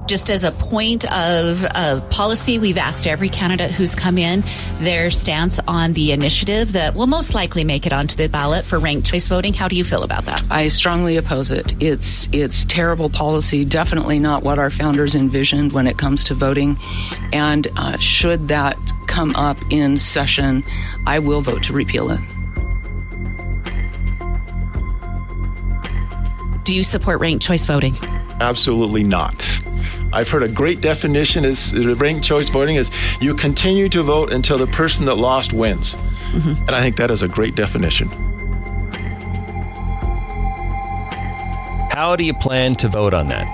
Just as a point of policy, we've asked every candidate who's come in their stance on the initiative that will most likely make it onto the ballot for ranked choice voting. How do you feel about that? I strongly oppose it. It's terrible policy, definitely not what our founders envisioned when it comes to voting. And should that come up in session, I will vote to repeal it. Do you support ranked choice voting? Absolutely not. I've heard a great definition is ranked choice voting is you continue to vote until the person that lost wins. Mm-hmm. And I think that is a great definition. How do you plan to vote on that?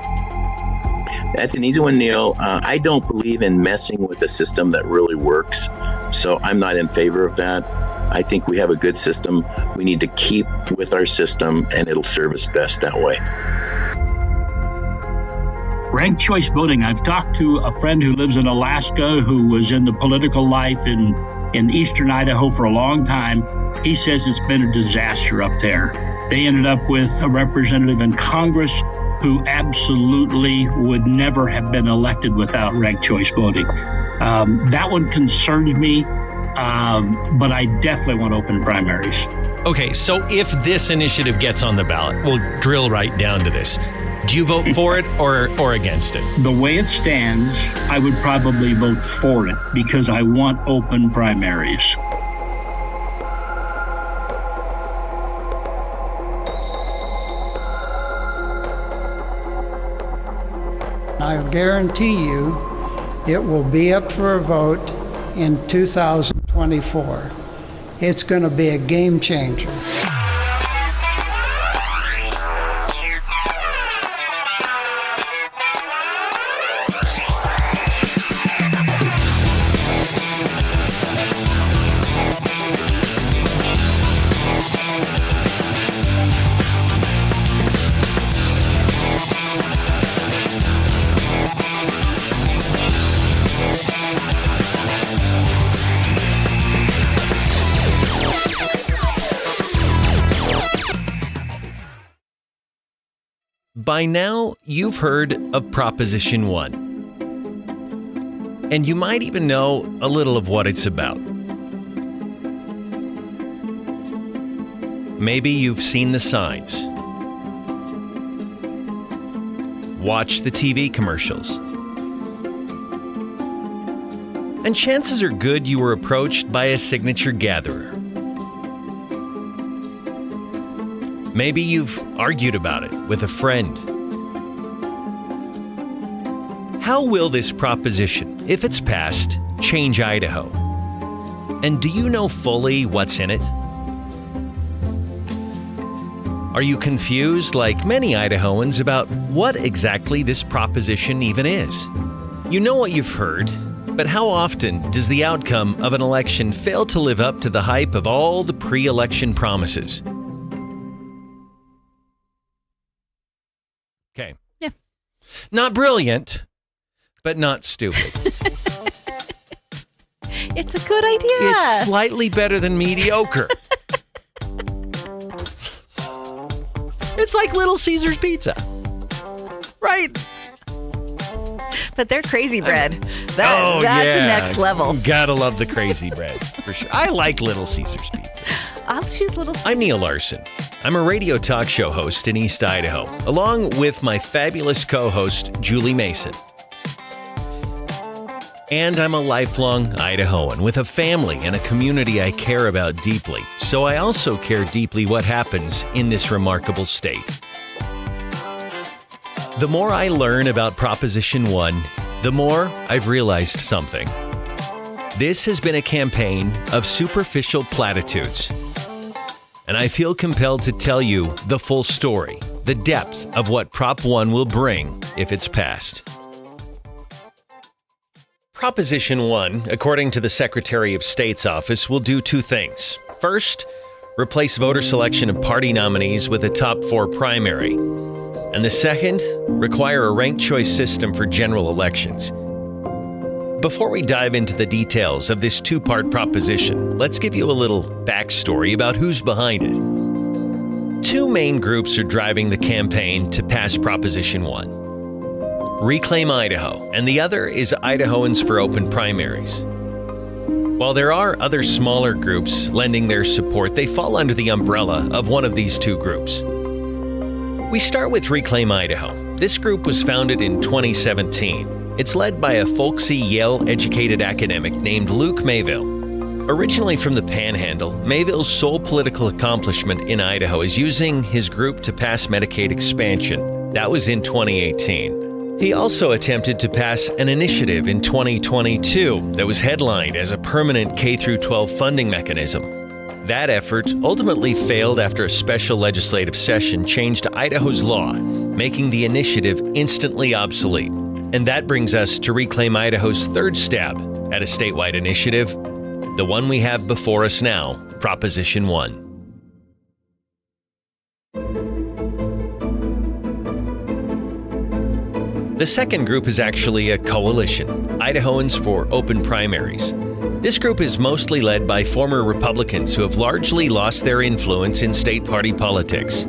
That's an easy one, Neal. I don't believe in messing with a system that really works, so I'm not in favor of that. I think we have a good system. We need to keep with our system, and it'll serve us best that way. Ranked choice voting. I've talked to a friend who lives in Alaska who was in the political life in eastern Idaho for a long time. He says it's been a disaster up there. They ended up with a representative in Congress who absolutely would never have been elected without ranked choice voting. That one concerns me, but I definitely want open primaries. Okay, so if this initiative gets on the ballot, we'll drill right down to this. Do you vote for it or against it? The way it stands, I would probably vote for it because I want open primaries. I'll guarantee you it will be up for a vote in 2024. It's going to be a game changer. By now, you've heard of Proposition 1. And you might even know a little of what it's about. Maybe you've seen the signs, watched the TV commercials, and chances are good you were approached by a signature gatherer. Maybe you've argued about it with a friend. How will this proposition, if it's passed, change Idaho? And do you know fully what's in it? Are you confused, like many Idahoans, about what exactly this proposition even is? You know what you've heard, but how often does the outcome of an election fail to live up to the hype of all the pre-election promises? Okay. Yeah. Not brilliant, but not stupid. It's a good idea. It's slightly better than mediocre. It's like Little Caesar's Pizza. Right? But they're crazy bread. That's next level. Gotta love the crazy bread, for sure. I like Little Caesar's Pizza. I'll choose Little Caesar. I'm Neal Larson. I'm a radio talk show host in East Idaho, along with my fabulous co-host, Julie Mason. And I'm a lifelong Idahoan with a family and a community I care about deeply. So I also care deeply what happens in this remarkable state. The more I learn about Proposition 1, the more I've realized something. This has been a campaign of superficial platitudes. And I feel compelled to tell you the full story, the depth of what Prop 1 will bring if it's passed. Proposition 1, according to the Secretary of State's office, will do two things. First, replace voter selection of party nominees with a top 4 primary. And the second, require a ranked choice system for general elections. Before we dive into the details of this two-part proposition, let's give you a little backstory about who's behind it. Two main groups are driving the campaign to pass Proposition 1. Reclaim Idaho, and the other is Idahoans for Open Primaries. While there are other smaller groups lending their support, they fall under the umbrella of one of these two groups. We start with Reclaim Idaho. This group was founded in 2017. It's led by a folksy Yale-educated academic named Luke Mayville. Originally from the Panhandle, Mayville's sole political accomplishment in Idaho is using his group to pass Medicaid expansion. That was in 2018. He also attempted to pass an initiative in 2022 that was headlined as a permanent K-12 funding mechanism. That effort ultimately failed after a special legislative session changed Idaho's law, making the initiative instantly obsolete. And that brings us to Reclaim Idaho's third stab at a statewide initiative, the one we have before us now, Proposition 1. The second group is actually a coalition, Idahoans for Open Primaries. This group is mostly led by former Republicans who have largely lost their influence in state party politics.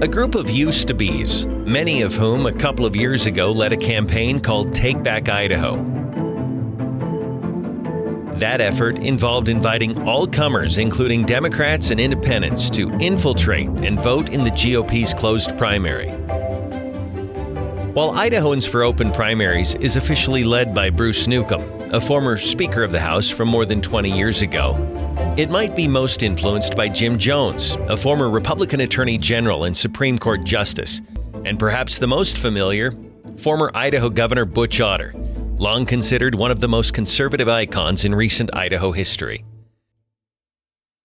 A group of used-to-bes, many of whom a couple of years ago led a campaign called Take Back Idaho. That effort involved inviting all comers, including Democrats and independents, to infiltrate and vote in the GOP's closed primary. While Idahoans for Open Primaries is officially led by Bruce Newcomb, a former Speaker of the House from more than 20 years ago, it might be most influenced by Jim Jones, a former Republican Attorney General and Supreme Court Justice, and perhaps the most familiar, former Idaho Governor Butch Otter, long considered one of the most conservative icons in recent Idaho history.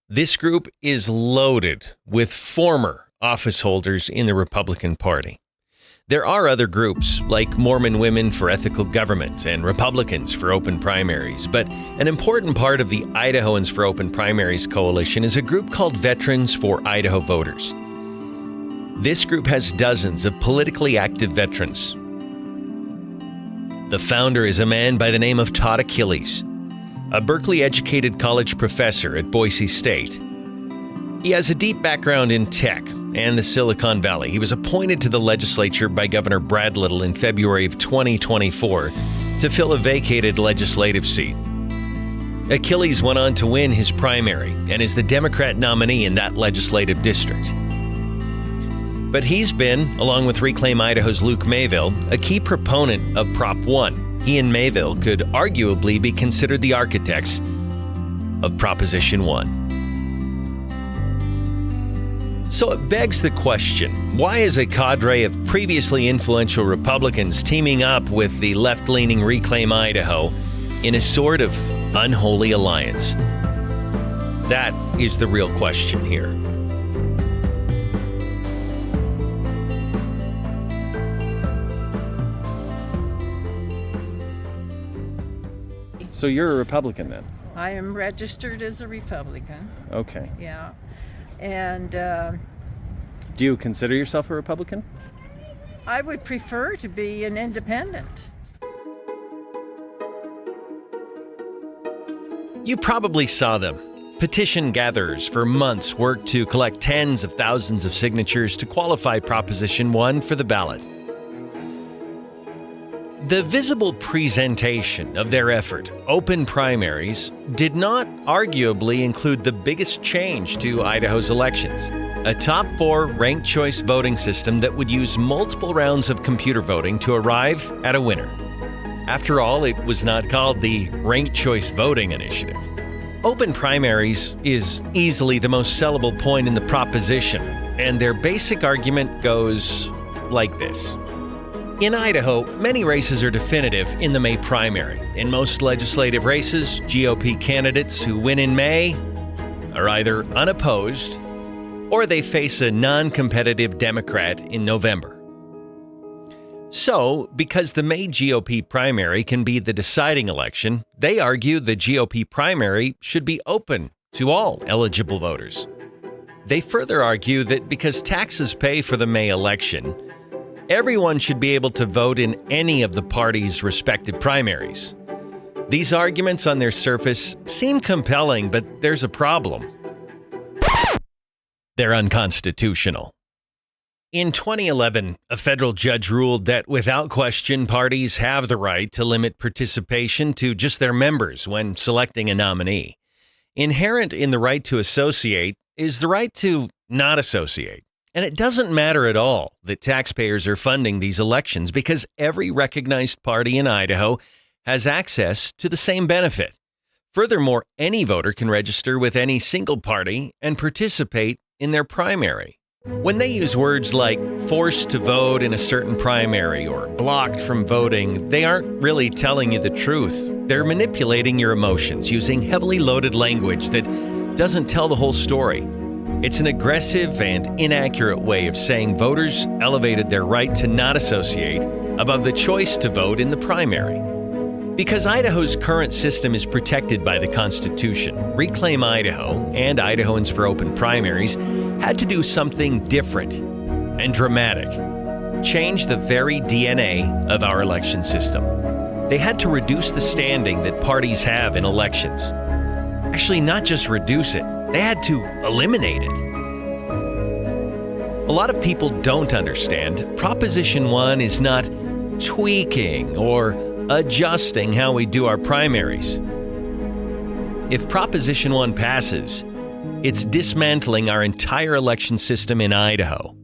This group is loaded with former office holders in the Republican Party. There are other groups, like Mormon Women for Ethical Government and Republicans for Open Primaries, but an important part of the Idahoans for Open Primaries coalition is a group called Veterans for Idaho Voters. This group has dozens of politically active veterans. The founder is a man by the name of Todd Achilles, a Berkeley-educated college professor at Boise State. He has a deep background in tech and the Silicon Valley. He was appointed to the legislature by Governor Brad Little in February of 2024 to fill a vacated legislative seat. Achilles went on to win his primary and is the Democrat nominee in that legislative district. But he's been, along with Reclaim Idaho's Luke Mayville, a key proponent of Prop 1. He and Mayville could arguably be considered the architects of Proposition 1. So it begs the question, why is a cadre of previously influential Republicans teaming up with the left-leaning Reclaim Idaho in a sort of unholy alliance? That is the real question here. So you're a Republican then? I am registered as a Republican. Okay. Yeah. And do you consider yourself a Republican? I would prefer to be an independent. You probably saw them. Petition gatherers for months worked to collect tens of thousands of signatures to qualify Proposition 1 for the ballot. The visible presentation of their effort, Open Primaries, did not arguably include the biggest change to Idaho's elections, a top 4 ranked choice voting system that would use multiple rounds of computer voting to arrive at a winner. After all, it was not called the Ranked Choice Voting Initiative. Open Primaries is easily the most sellable point in the proposition, and their basic argument goes like this. In Idaho, many races are definitive in the May primary. In most legislative races, GOP candidates who win in May are either unopposed or they face a non-competitive Democrat in November. So, because the May GOP primary can be the deciding election, they argue the GOP primary should be open to all eligible voters. They further argue that because taxes pay for the May election, everyone should be able to vote in any of the party's respective primaries. These arguments on their surface seem compelling, but there's a problem. They're unconstitutional. In 2011, a federal judge ruled that without question, parties have the right to limit participation to just their members when selecting a nominee. Inherent in the right to associate is the right to not associate. And it doesn't matter at all that taxpayers are funding these elections because every recognized party in Idaho has access to the same benefit. Furthermore, any voter can register with any single party and participate in their primary. When they use words like forced to vote in a certain primary or blocked from voting, they aren't really telling you the truth. They're manipulating your emotions using heavily loaded language that doesn't tell the whole story. It's an aggressive and inaccurate way of saying voters elevated their right to not associate above the choice to vote in the primary. Because Idaho's current system is protected by the Constitution, Reclaim Idaho and Idahoans for Open Primaries had to do something different and dramatic. Change the very DNA of our election system. They had to reduce the standing that parties have in elections. Actually, not just reduce it, they had to eliminate it. A lot of people don't understand. Proposition 1 is not tweaking or adjusting how we do our primaries. If Proposition 1 passes, it's dismantling our entire election system in Idaho.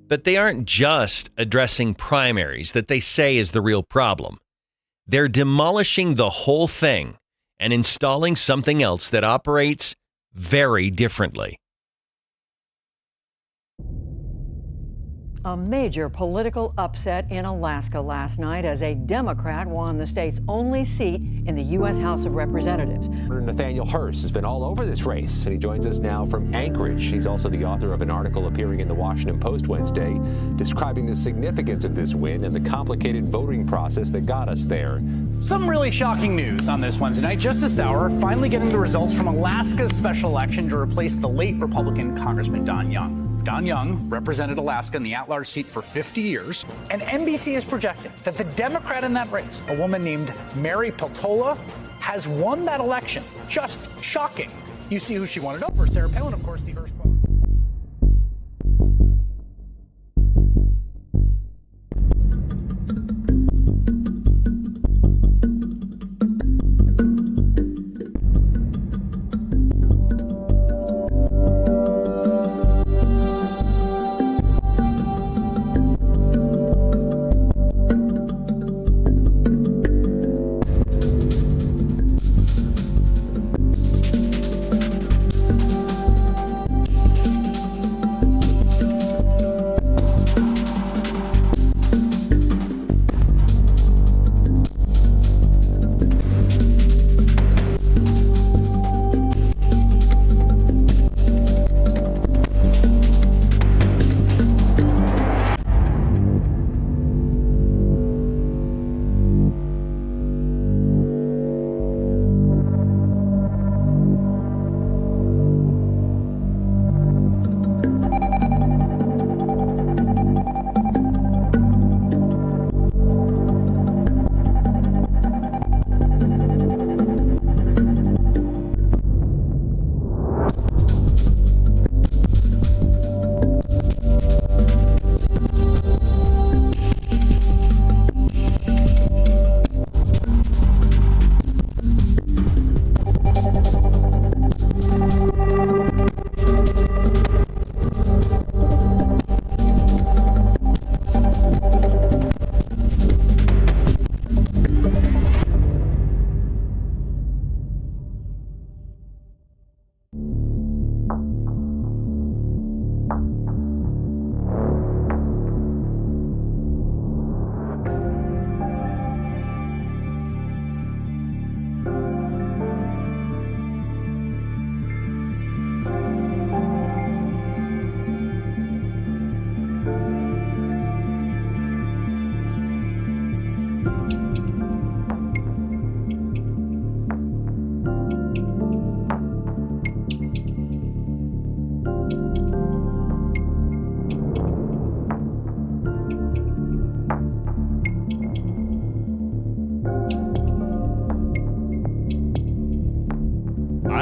But they aren't just addressing primaries that they say is the real problem. They're demolishing the whole thing and installing something else that operates very differently. A major political upset in Alaska last night as a Democrat won the state's only seat in the U.S. House of Representatives. Nathaniel Hurst has been all over this race, and he joins us now from Anchorage. He's also the author of an article appearing in the Washington Post Wednesday describing the significance of this win and the complicated voting process that got us there. Some really shocking news on this Wednesday night. Just this hour, finally getting the results from Alaska's special election to replace the late Republican Congressman Don Young. Don Young represented Alaska in the at-large seat for 50 years, and NBC is projecting that the Democrat in that race, a woman named Mary Peltola, has won that election. Just shocking. You see who she won it over. Sarah Palin, of course, the Hearst.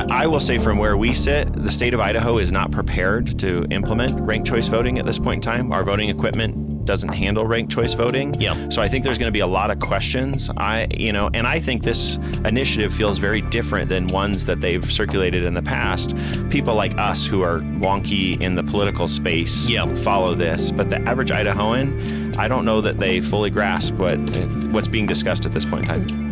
I will say from where we sit, the state of Idaho is not prepared to implement ranked choice voting at this point in time. Our voting equipment doesn't handle ranked choice voting. Yeah. So I think there's going to be a lot of questions. And I think this initiative feels very different than ones that they've circulated in the past. People like us who are wonky in the political space follow this, but the average Idahoan, I don't know that they fully grasp what's being discussed at this point in time.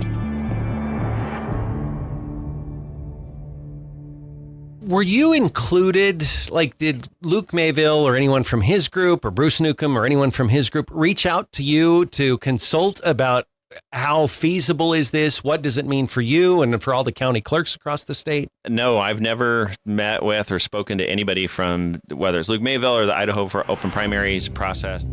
Were you included, like did Luke Mayville or anyone from his group or Bruce Newcomb or anyone from his group reach out to you to consult about how feasible is this? What does it mean for you and for all the county clerks across the state? No, I've never met with or spoken to anybody from whether it's Luke Mayville or the Idaho for Open Primaries process.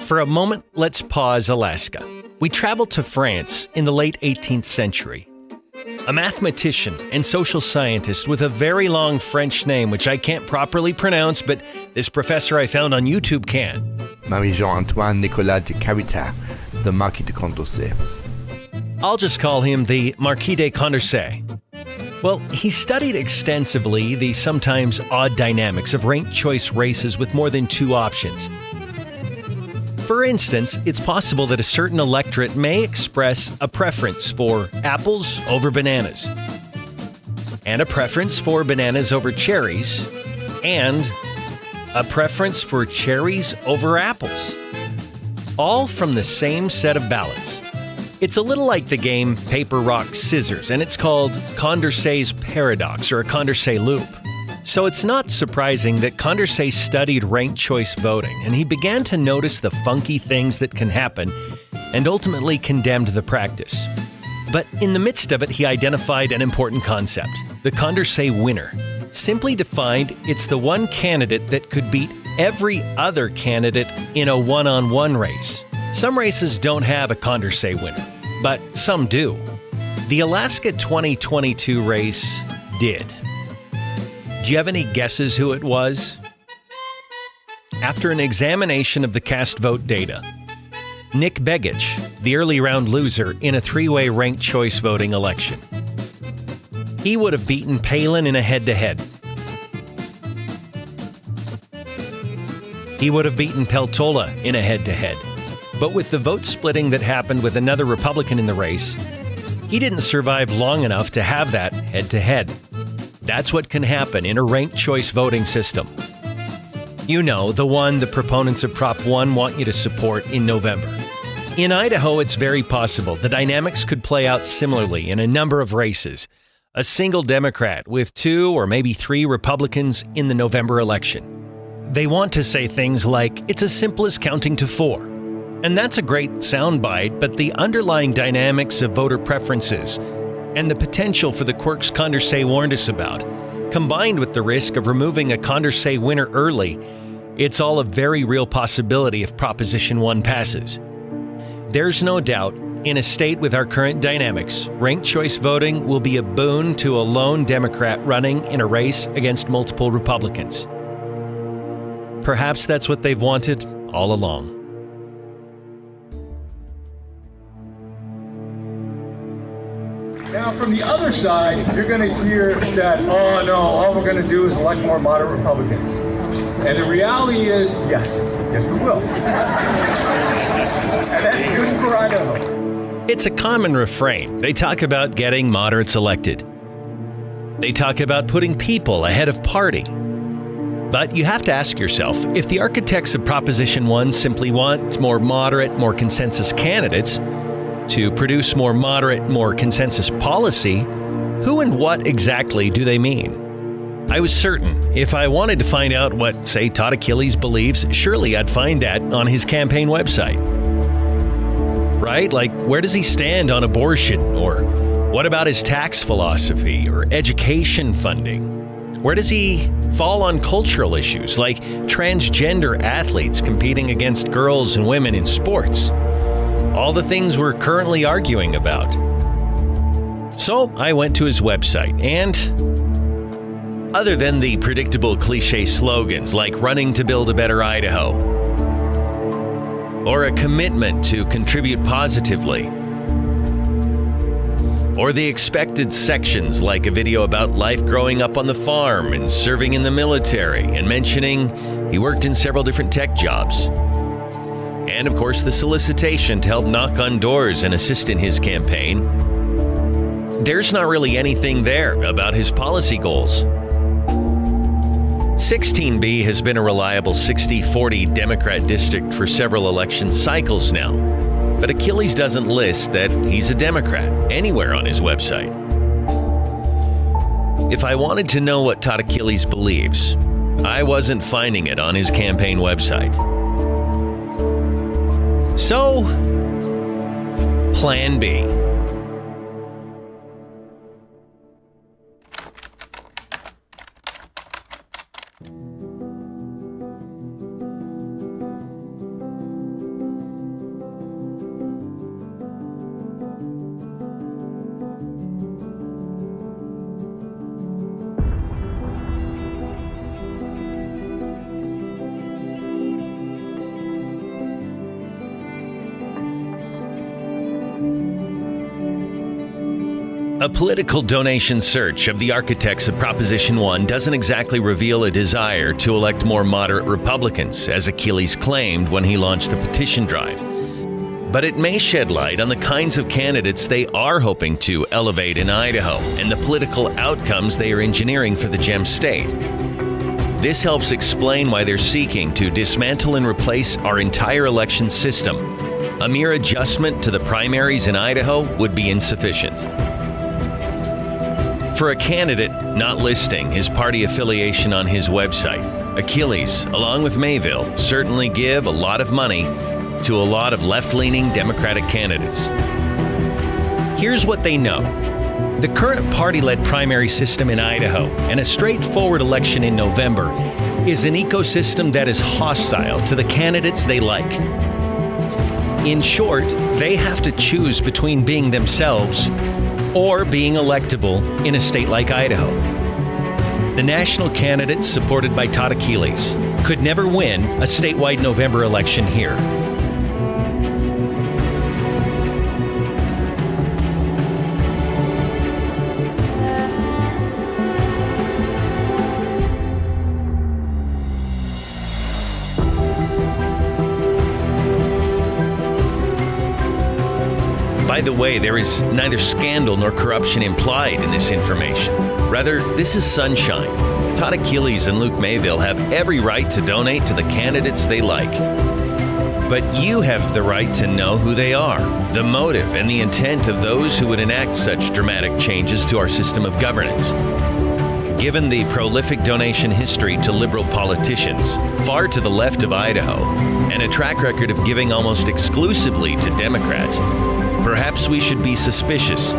For a moment, let's pause Alaska. We travel to France in the late 18th century. A mathematician and social scientist with a very long French name, which I can't properly pronounce, but this professor I found on YouTube can. Marie-Jean-Antoine Nicolas de Carita, the Marquis de Condorcet. I'll just call him the Marquis de Condorcet. Well, he studied extensively the sometimes odd dynamics of ranked choice races with more than two options. For instance, it's possible that a certain electorate may express a preference for apples over bananas, and a preference for bananas over cherries, and a preference for cherries over apples, all from the same set of ballots. It's a little like the game Paper, Rock, Scissors, and it's called Condorcet's Paradox or a Condorcet Loop. So it's not surprising that Condorcet studied ranked choice voting, and he began to notice the funky things that can happen and ultimately condemned the practice. But in the midst of it, he identified an important concept, the Condorcet Winner. Simply defined, it's the one candidate that could beat every other candidate in a one-on-one race. Some races don't have a Condorcet Winner, but some do. The Alaska 2022 race did. Do you have any guesses who it was? After an examination of the cast vote data, Nick Begich, the early round loser in a three-way ranked choice voting election. He would have beaten Palin in a head-to-head. He would have beaten Peltola in a head-to-head. But with the vote splitting that happened with another Republican in the race, he didn't survive long enough to have that head-to-head. That's what can happen in a ranked choice voting system. You know, the one the proponents of Prop 1 want you to support in November. In Idaho, it's very possible the dynamics could play out similarly in a number of races. A single Democrat with 2 or maybe 3 Republicans in the November election. They want to say things like, it's as simple as counting to 4. And that's a great soundbite, but the underlying dynamics of voter preferences and the potential for the quirks Condorcet warned us about, combined with the risk of removing a Condorcet winner early, it's all a very real possibility if Proposition 1 passes. There's no doubt, in a state with our current dynamics, ranked choice voting will be a boon to a lone Democrat running in a race against multiple Republicans. Perhaps that's what they've wanted all along. Now, from the other side, you're going to hear that, oh no, all we're going to do is elect more moderate Republicans. And the reality is, yes, we will. And that's good for Idaho. It's a common refrain. They talk about getting moderates elected. They talk about putting people ahead of party. But you have to ask yourself, if the architects of Proposition 1 simply want more moderate, more consensus candidates, to produce more moderate, more consensus policy, who and what exactly do they mean? I was certain if I wanted to find out what, say, Todd Achilles believes, surely I'd find that on his campaign website. Right? Like, where does he stand on abortion? Or what about his tax philosophy or education funding? Where does he fall on cultural issues like transgender athletes competing against girls and women in sports? All the things we're currently arguing about. So I went to his website, and other than the predictable cliche slogans like running to build a better Idaho, or a commitment to contribute positively, or the expected sections like a video about life growing up on the farm and serving in the military and mentioning he worked in several different tech jobs, and of course the solicitation to help knock on doors and assist in his campaign, there's not really anything there about his policy goals. 16B has been a reliable 60-40 Democrat district for several election cycles now, but Achilles doesn't list that he's a Democrat anywhere on his website. If I wanted to know what Todd Achilles believes, I wasn't finding it on his campaign website. So, Plan B. A political donation search of the architects of Proposition 1 doesn't exactly reveal a desire to elect more moderate Republicans, as Achilles claimed when he launched the petition drive. But it may shed light on the kinds of candidates they are hoping to elevate in Idaho and the political outcomes they are engineering for the Gem State. This helps explain why they're seeking to dismantle and replace our entire election system. A mere adjustment to the primaries in Idaho would be insufficient. For a candidate not listing his party affiliation on his website, Achilles, along with Mayville, certainly give a lot of money to a lot of left-leaning Democratic candidates. Here's what they know. The current party-led primary system in Idaho and a straightforward election in November is an ecosystem that is hostile to the candidates they like. In short, they have to choose between being themselves or being electable in a state like Idaho. The national candidates supported by Todd Achilles could never win a statewide November election here. By the way, there is neither scandal nor corruption implied in this information. Rather, this is sunshine. Todd Achilles and Luke Mayville have every right to donate to the candidates they like. But you have the right to know who they are, the motive and the intent of those who would enact such dramatic changes to our system of governance. Given the prolific donation history to liberal politicians, far to the left of Idaho, and a track record of giving almost exclusively to Democrats, perhaps we should be suspicious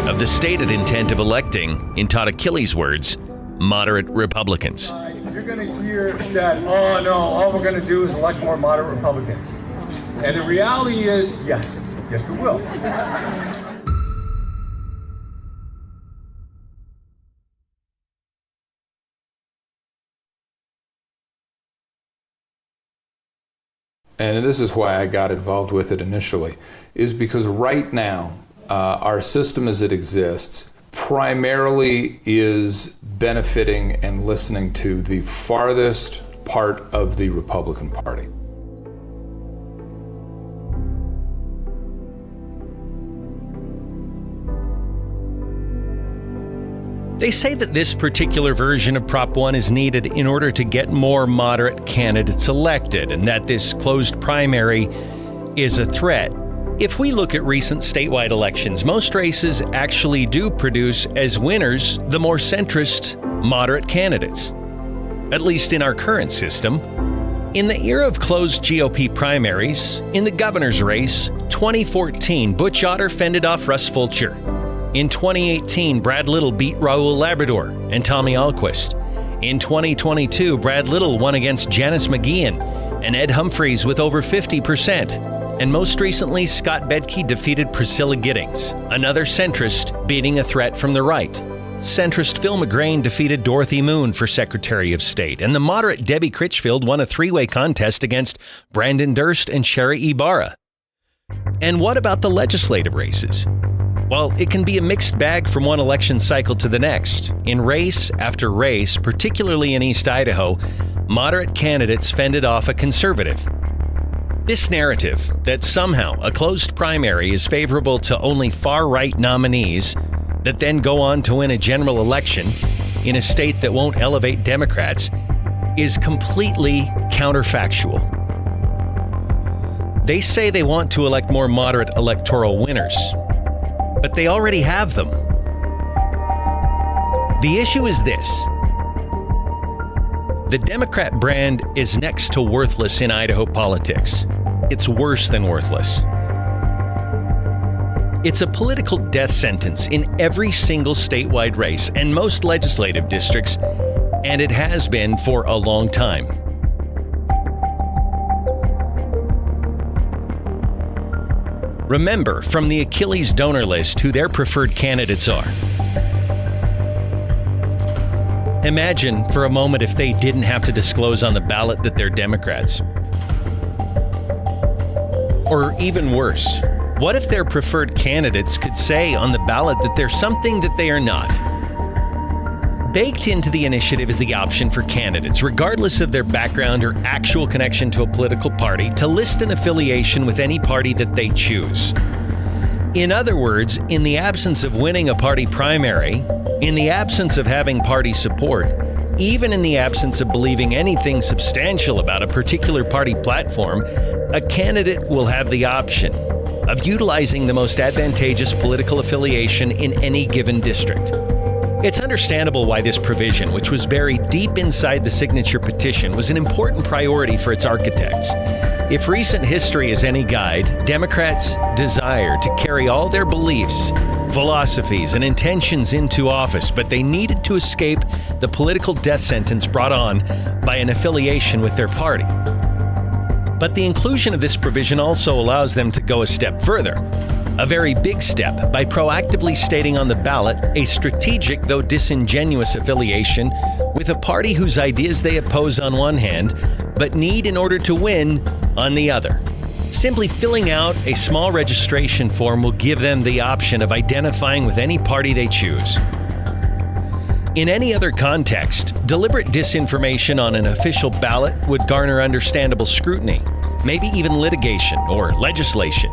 of the stated intent of electing, in Todd Achilles' words, moderate Republicans. You're going to hear that, oh no, all we're going to do is elect more moderate Republicans. And the reality is, yes we will. And this is why I got involved with it initially, is because right now, our system as it exists primarily is benefiting and listening to the farthest part of the Republican Party. They say that this particular version of Prop 1 is needed in order to get more moderate candidates elected, and that this closed primary is a threat. If we look at recent statewide elections, most races actually do produce as winners the more centrist, moderate candidates. At least in our current system. In the era of closed GOP primaries, in the governor's race, 2014, Butch Otter fended off Russ Fulcher. In 2018, Brad Little beat Raul Labrador and Tommy Alquist. In 2022, Brad Little won against Janice McGeehan and Ed Humphreys with over 50%. And most recently, Scott Bedke defeated Priscilla Giddings, another centrist beating a threat from the right. Centrist Phil McGrain defeated Dorothy Moon for Secretary of State, and the moderate Debbie Critchfield won a three-way contest against Brandon Durst and Sherry Ibarra. And what about the legislative races? Well, it can be a mixed bag from one election cycle to the next. In race after race, particularly in East Idaho, moderate candidates fended off a conservative. This narrative that somehow a closed primary is favorable to only far-right nominees that then go on to win a general election in a state that won't elevate Democrats is completely counterfactual. They say they want to elect more moderate electoral winners, but they already have them. The issue is this. The Democrat brand is next to worthless in Idaho politics. It's worse than worthless. It's a political death sentence in every single statewide race and most legislative districts, and it has been for a long time. Remember from the Achilles donor list who their preferred candidates are. Imagine for a moment if they didn't have to disclose on the ballot that they're Democrats. Or even worse, what if their preferred candidates could say on the ballot that they're something that they are not? Baked into the initiative is the option for candidates, regardless of their background or actual connection to a political party, to list an affiliation with any party that they choose. In other words, in the absence of winning a party primary, in the absence of having party support, even in the absence of believing anything substantial about a particular party platform, a candidate will have the option of utilizing the most advantageous political affiliation in any given district. It's understandable why this provision, which was buried deep inside the signature petition, was an important priority for its architects. If recent history is any guide, Democrats desire to carry all their beliefs, philosophies, and intentions into office, but they needed to escape the political death sentence brought on by an affiliation with their party. But the inclusion of this provision also allows them to go a step further. A very big step by proactively stating on the ballot a strategic, though disingenuous, affiliation with a party whose ideas they oppose on one hand, but need in order to win on the other. Simply filling out a small registration form will give them the option of identifying with any party they choose. In any other context, deliberate disinformation on an official ballot would garner understandable scrutiny, maybe even litigation or legislation.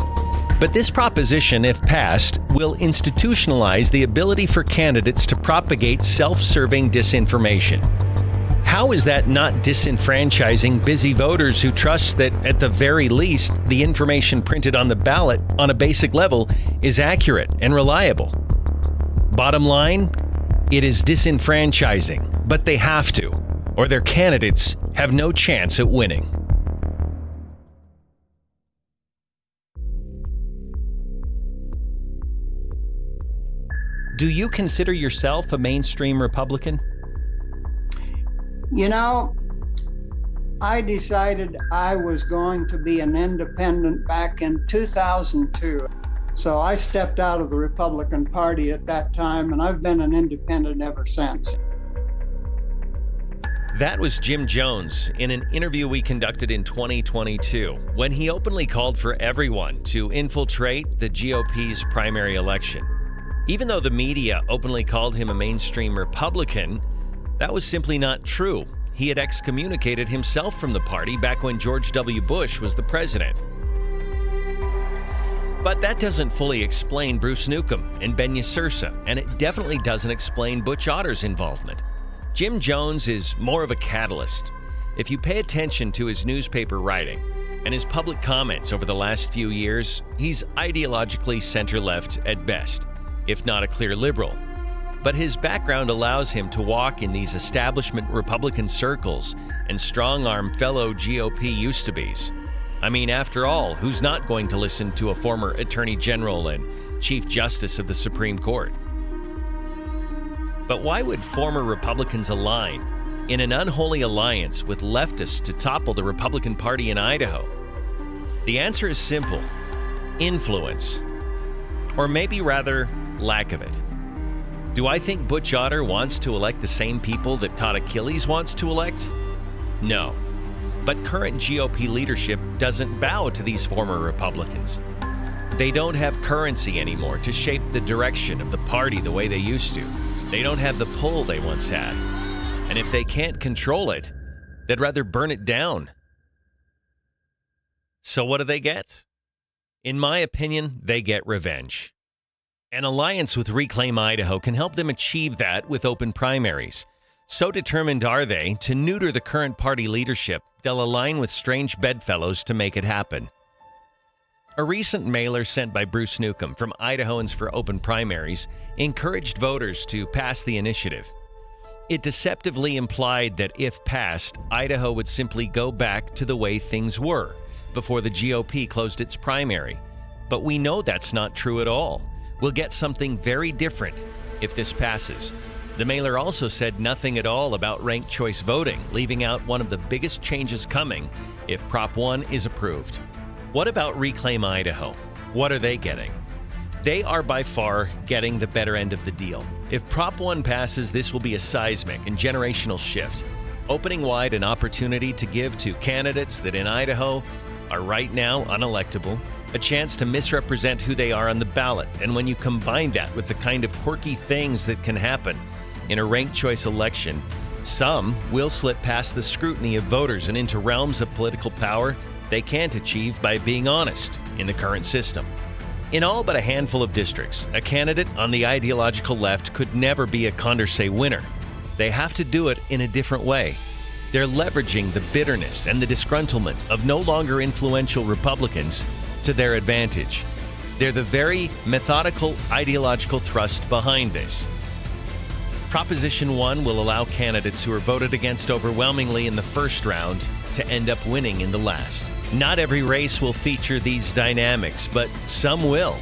But this proposition, if passed, will institutionalize the ability for candidates to propagate self-serving disinformation. How is that not disenfranchising busy voters who trust that, at the very least, the information printed on the ballot on a basic level is accurate and reliable? Bottom line, it is disenfranchising, but they have to, or their candidates have no chance at winning. Do you consider yourself a mainstream Republican? You know, I decided I was going to be an independent back in 2002. So I stepped out of the Republican Party at that time, and I've been an independent ever since. That was Jim Jones in an interview we conducted in 2022, when he openly called for everyone to infiltrate the GOP's primary election. Even though the media openly called him a mainstream Republican, that was simply not true. He had excommunicated himself from the party back when George W. Bush was the president. But that doesn't fully explain Bruce Newcomb and Ben Yesursa, and it definitely doesn't explain Butch Otter's involvement. Jim Jones is more of a catalyst. If you pay attention to his newspaper writing and his public comments over the last few years, he's ideologically center-left at best, if not a clear liberal. But his background allows him to walk in these establishment Republican circles and strong-arm fellow GOP used-to-bes. I mean, after all, who's not going to listen to a former Attorney General and Chief Justice of the Supreme Court? But why would former Republicans align in an unholy alliance with leftists to topple the Republican Party in Idaho? The answer is simple: influence. Or maybe rather, lack of it. Do I think Butch Otter wants to elect the same people that Todd Achilles wants to elect? No. But current GOP leadership doesn't bow to these former Republicans. They don't have currency anymore to shape the direction of the party the way they used to. They don't have the pull they once had. And if they can't control it, they'd rather burn it down. So what do they get? In my opinion, they get revenge. An alliance with Reclaim Idaho can help them achieve that with open primaries. So determined are they to neuter the current party leadership, they'll align with strange bedfellows to make it happen. A recent mailer sent by Bruce Newcomb from Idahoans for Open Primaries encouraged voters to pass the initiative. It deceptively implied that if passed, Idaho would simply go back to the way things were before the GOP closed its primary. But we know that's not true at all. We'll get something very different if this passes. The mailer also said nothing at all about ranked choice voting, leaving out one of the biggest changes coming if Prop 1 is approved. What about Reclaim Idaho? What are they getting? They are by far getting the better end of the deal. If Prop 1 passes, this will be a seismic and generational shift, opening wide an opportunity to give to candidates that in Idaho are right now unelectable a chance to misrepresent who they are on the ballot. And when you combine that with the kind of quirky things that can happen in a ranked choice election, some will slip past the scrutiny of voters and into realms of political power they can't achieve by being honest in the current system. In all but a handful of districts, a candidate on the ideological left could never be a Condorcet winner. They have to do it in a different way. They're leveraging the bitterness and the disgruntlement of no longer influential Republicans to their advantage. They're the very methodical ideological thrust behind this. Proposition 1 will allow candidates who are voted against overwhelmingly in the first round to end up winning in the last. Not every race will feature these dynamics, but some will.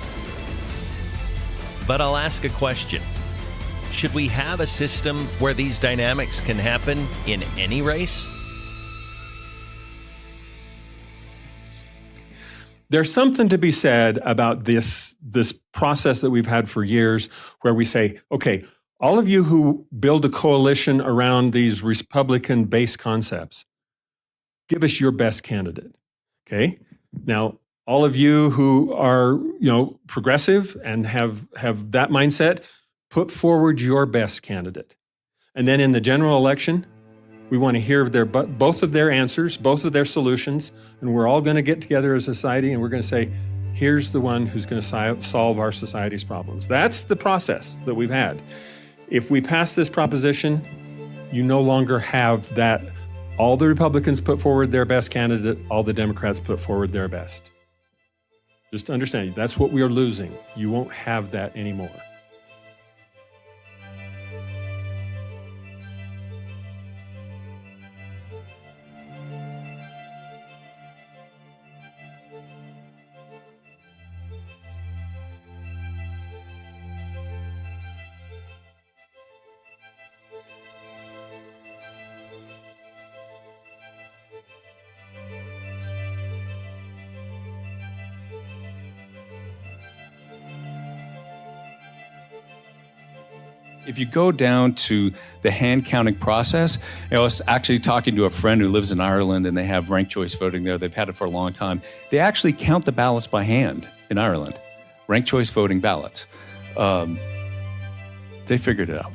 But I'll ask a question. Should we have a system where these dynamics can happen in any race? There's something to be said about this process that we've had for years where we say, okay, all of you who build a coalition around these Republican-based concepts, give us your best candidate, okay? Now, all of you who are, progressive and have that mindset, put forward your best candidate. And then in the general election, we want to hear both of their answers, both of their solutions, and we're all going to get together as a society and we're going to say, here's the one who's going to solve our society's problems. That's the process that we've had. If we pass this proposition, you no longer have that. All the Republicans put forward their best candidate, all the Democrats put forward their best. Just understand, that's what we are losing. You won't have that anymore. If you go down to the hand counting process, I was actually talking to a friend who lives in Ireland and they have ranked choice voting there. They've had it for a long time. They actually count the ballots by hand in Ireland, ranked choice voting ballots. They figured it out.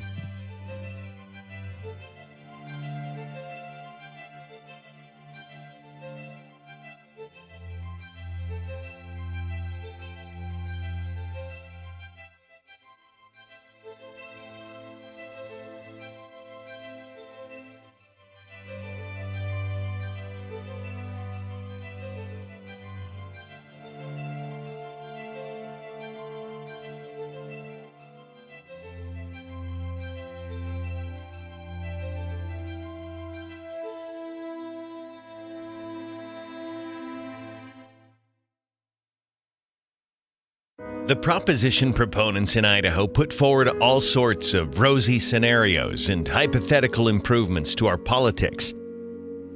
The proposition proponents in Idaho put forward all sorts of rosy scenarios and hypothetical improvements to our politics.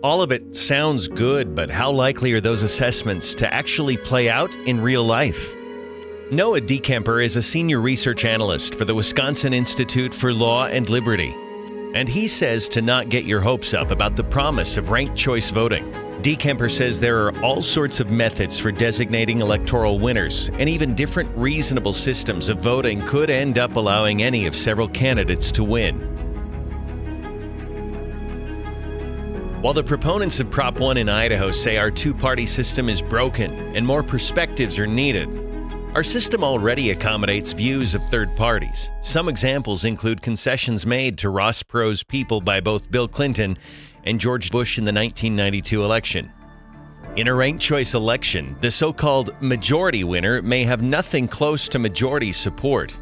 All of it sounds good, but how likely are those assessments to actually play out in real life? Noah Diekemper is a senior research analyst for the Wisconsin Institute for Law and Liberty, and he says to not get your hopes up about the promise of ranked choice voting. Diekemper says there are all sorts of methods for designating electoral winners, and even different reasonable systems of voting could end up allowing any of several candidates to win. While the proponents of Prop 1 in Idaho say our two-party system is broken and more perspectives are needed, our system already accommodates views of third parties. Some examples include concessions made to Ross Perot's people by both Bill Clinton and George Bush in the 1992 election. In a ranked choice election, the so-called majority winner may have nothing close to majority support.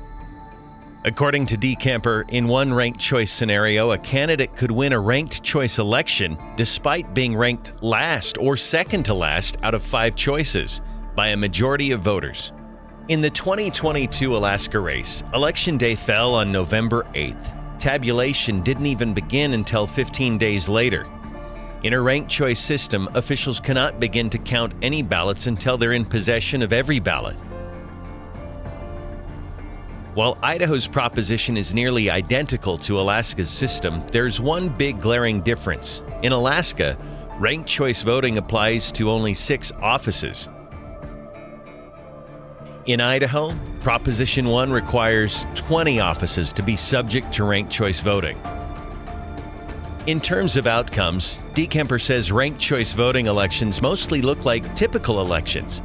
According to Diekemper, in one ranked choice scenario, a candidate could win a ranked choice election despite being ranked last or second to last out of 5 choices by a majority of voters. In the 2022 Alaska race, Election Day fell on November 8th. Tabulation didn't even begin until 15 days later. In a ranked choice system, officials cannot begin to count any ballots until they're in possession of every ballot. While Idaho's proposition is nearly identical to Alaska's system, there's one big glaring difference. In Alaska, ranked choice voting applies to only 6 offices. In Idaho, Proposition 1 requires 20 offices to be subject to ranked choice voting. In terms of outcomes, Diekemper says ranked choice voting elections mostly look like typical elections.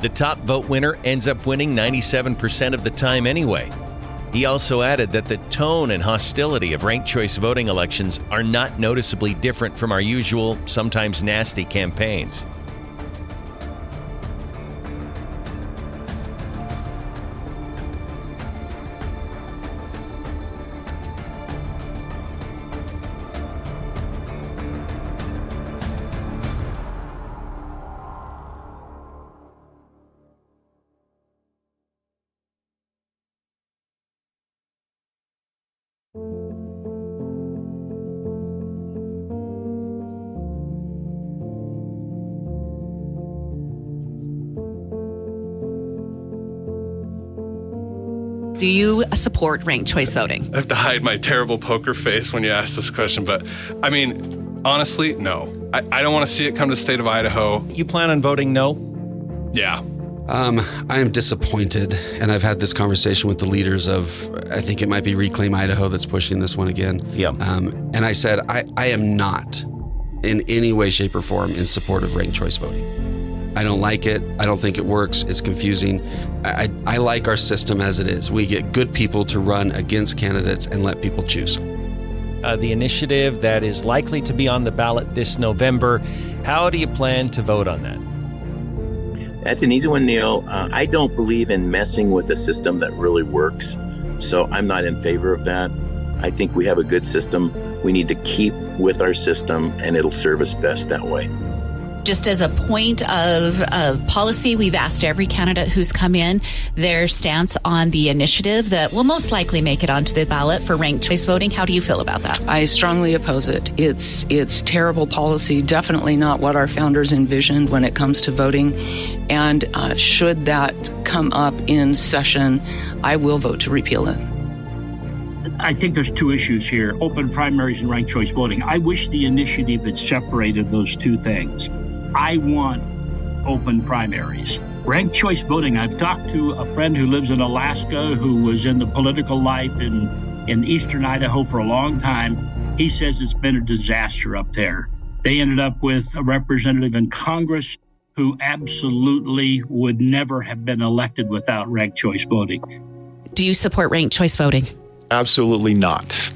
The top vote winner ends up winning 97% of the time anyway. He also added that the tone and hostility of ranked choice voting elections are not noticeably different from our usual, sometimes nasty campaigns. Do you support ranked choice voting? I have to hide my terrible poker face when you ask this question, but I mean, honestly, no. I don't want to see it come to the state of Idaho. You plan on voting no? Yeah. I am disappointed, and I've had this conversation with the leaders of, I think it might be Reclaim Idaho that's pushing this one again. Yeah. And I said, I am not in any way, shape, or form in support of ranked choice voting. I don't like it. I don't think it works. It's confusing. I like our system as it is. We get good people to run against candidates and let people choose. The initiative that is likely to be on the ballot this November, how do you plan to vote on that? That's an easy one, Neal. I don't believe in messing with a system that really works, so I'm not in favor of that. I think we have a good system. We need to keep with our system, and it'll serve us best that way. Just as a point of policy, we've asked every candidate who's come in their stance on the initiative that will most likely make it onto the ballot for ranked choice voting. How do you feel about that? I strongly oppose it. It's terrible policy, definitely not what our founders envisioned when it comes to voting. And should that come up in session, I will vote to repeal it. I think there's 2 issues here, open primaries and ranked choice voting. I wish the initiative had separated those 2 things. I want open primaries. Ranked choice voting, I've talked to a friend who lives in Alaska who was in the political life in eastern Idaho for a long time. He says it's been a disaster up there. They ended up with a representative in Congress who absolutely would never have been elected without ranked choice voting. Do you support ranked choice voting? Absolutely not.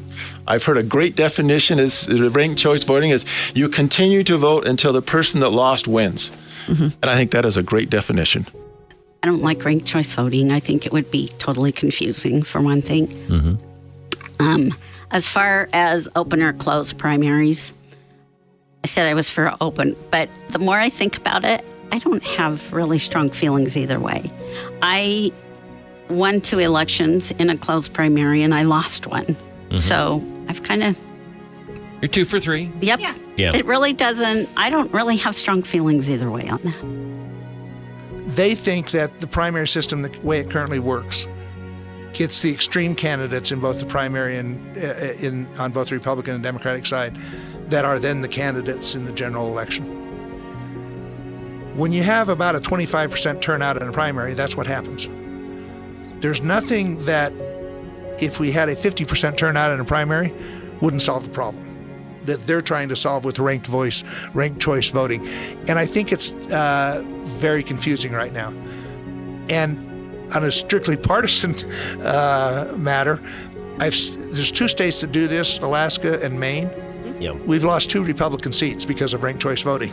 I've heard a great definition is ranked choice voting is you continue to vote until the person that lost wins. Mm-hmm. And I think that is a great definition. I don't like ranked choice voting. I think it would be totally confusing, for one thing. Mm-hmm. As far as open or closed primaries, I said I was for open, but the more I think about it, I don't have really strong feelings either way. I won 2 elections in a closed primary, and I lost one. Mm-hmm. So I've kind of... You're 2 for 3. Yep. Yeah. It really doesn't... I don't really have strong feelings either way on that. They think that the primary system, the way it currently works, gets the extreme candidates in both the primary and on both the Republican and Democratic side that are then the candidates in the general election. When you have about a 25% turnout in a primary, that's what happens. There's nothing that, if we had a 50% turnout in a primary, wouldn't solve the problem that they're trying to solve with ranked choice voting. And I think it's very confusing right now. And on a strictly partisan matter, there's 2 states that do this, Alaska and Maine. Yeah. We've lost 2 Republican seats because of ranked choice voting.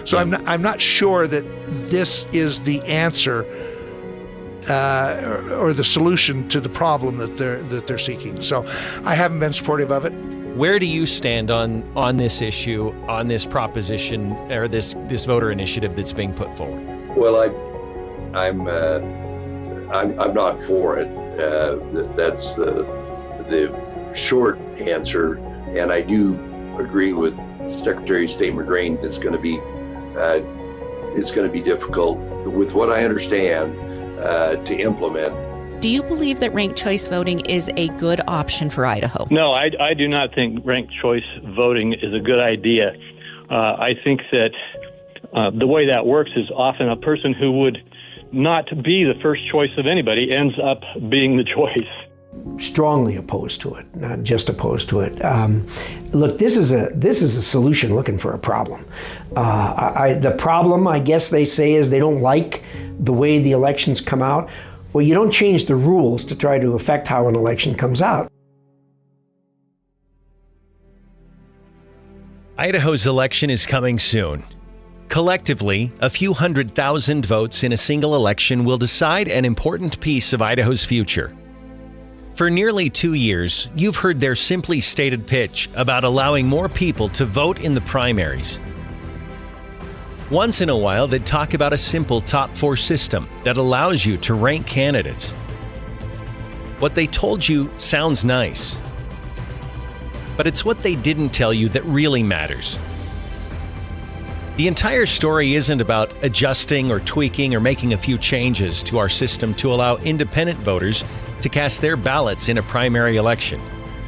So I'm not sure that this is the answer or the solution to the problem that they're seeking. So I haven't been supportive of it. Where do you stand on this issue, on this proposition, or this voter initiative that's being put forward? Well, I'm not for it. That's the short answer, and I do agree with Secretary of State McGrain. It's going to be difficult, with what I understand, to implement. Do you believe that ranked choice voting is a good option for Idaho? No, I do not think ranked choice voting is a good idea. I think that the way that works is often a person who would not be the first choice of anybody ends up being the choice. Strongly opposed to it, not just opposed to it. Look, this is a solution looking for a problem. The problem, I guess they say, is they don't like the way the elections come out. Well, you don't change the rules to try to affect how an election comes out. Idaho's election is coming soon. Collectively, a few 100,000 votes in a single election will decide an important piece of Idaho's future. For nearly 2 years, you've heard their simply stated pitch about allowing more people to vote in the primaries. Once in a while, they'd talk about a simple top 4 system that allows you to rank candidates. What they told you sounds nice, but it's what they didn't tell you that really matters. The entire story isn't about adjusting or tweaking or making a few changes to our system to allow independent voters to cast their ballots in a primary election.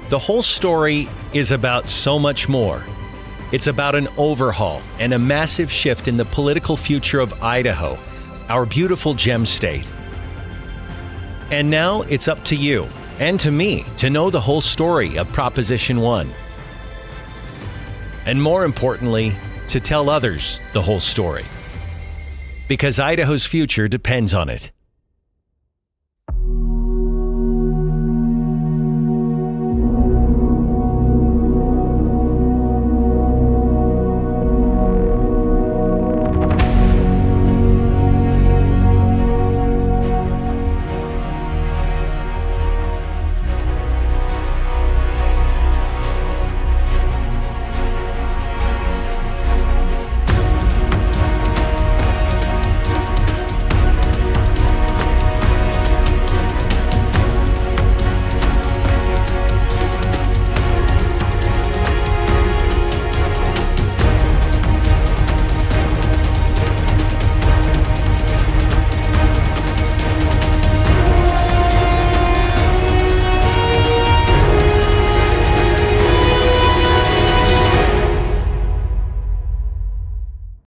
The whole story is about so much more. It's about an overhaul and a massive shift in the political future of Idaho, our beautiful gem state. And now it's up to you and to me to know the whole story of Proposition 1. And more importantly, to tell others the whole story. Because Idaho's future depends on it.